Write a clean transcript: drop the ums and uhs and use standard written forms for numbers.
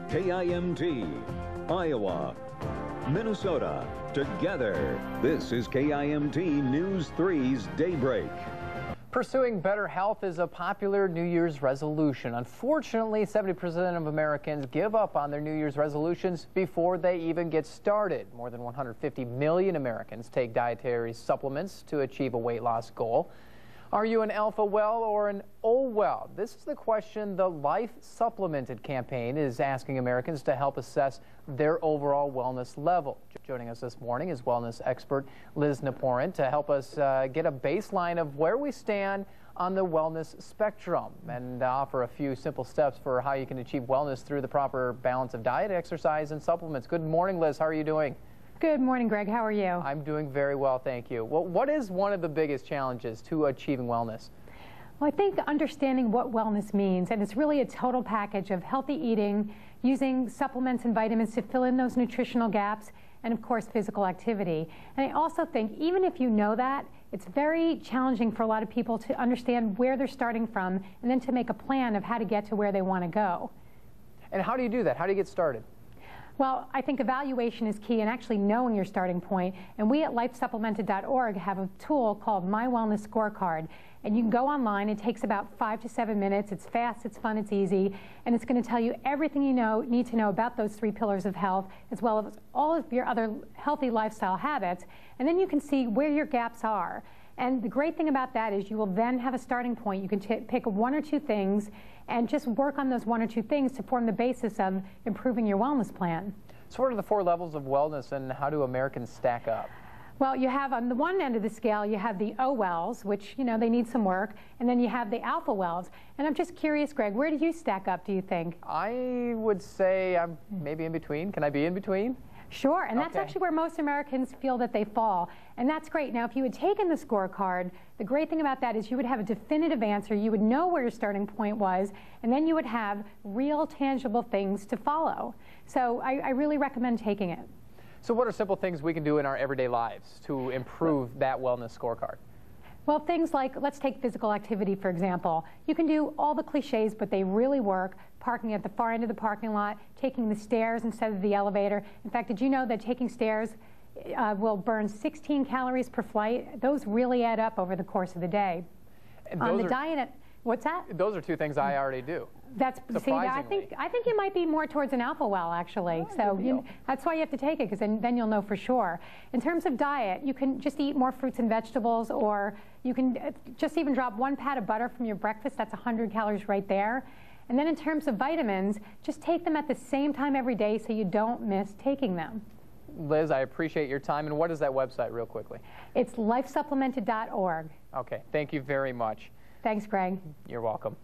KIMT, Iowa, Minnesota, together. This is KIMT News 3's Daybreak. Pursuing better health is a popular New Year's resolution. Unfortunately, 70% of Americans give up on their New Year's resolutions before they even get started. More than 150 million Americans take dietary supplements to achieve a weight loss goal. Are you an alpha well or an O well? This is the question the Life Supplemented campaign is asking Americans to help assess their overall wellness level. Joining us this morning is wellness expert Liz Neporent to help us get a baseline of where we stand on the wellness spectrum and offer a few simple steps for how you can achieve wellness through the proper balance of diet, exercise, and supplements. Good morning, Liz. How are you doing? Good morning, Greg. How are you? I'm doing very well, thank you. Well, what is one of the biggest challenges to achieving wellness? Well, I think understanding what wellness means, and it's really a total package of healthy eating, using supplements and vitamins to fill in those nutritional gaps, and of course, physical activity. And I also think even if you know that, it's very challenging for a lot of people to understand where they're starting from and then to make a plan of how to get to where they want to go. And how do you do that? How do you get started? Well, I think evaluation is key and actually knowing your starting point. And we at lifesupplemented.org have a tool called My Wellness Scorecard. And you can go online. It takes about 5 to 7 minutes. It's fast, it's fun, it's easy. And it's going to tell you everything you need to know about those 3 pillars of health, as well as all of your other healthy lifestyle habits. And then you can see where your gaps are. And the great thing about that is you will then have a starting point. You can pick 1 or 2 things and just work on those 1 or 2 things to form the basis of improving your wellness plan. So what are the 4 levels of wellness and how do Americans stack up? Well, you have on the one end of the scale, you have the O wells, which, they need some work, and then you have the alpha wells. And I'm just curious, Greg, where do you stack up, do you think? I would say I'm maybe in between. Can I be in between? Sure, and that's actually where most Americans feel that they fall, and that's great. Now, if you had taken the scorecard, the great thing about that is you would have a definitive answer, you would know where your starting point was, and then you would have real, tangible things to follow. So I really recommend taking it. So what are simple things we can do in our everyday lives to improve that wellness scorecard? Well, things like, let's take physical activity, for example. You can do all the cliches, but they really work. Parking at the far end of the parking lot, taking the stairs instead of the elevator. In fact, did you know that taking stairs will burn 16 calories per flight? Those really add up over the course of the day. And on the diet, what's that? Those are 2 things I already do. That's surprisingly. I think you might be more towards an alpha well, actually. So that's why you have to take it, because then you'll know for sure. In terms of diet, you can just eat more fruits and vegetables, or you can just even drop 1 pat of butter from your breakfast. That's 100 calories right there. And then in terms of vitamins, just take them at the same time every day so you don't miss taking them. Liz, I appreciate your time. And what is that website, real quickly? It's lifesupplemented.org. Okay, thank you very much. Thanks, Greg. You're welcome.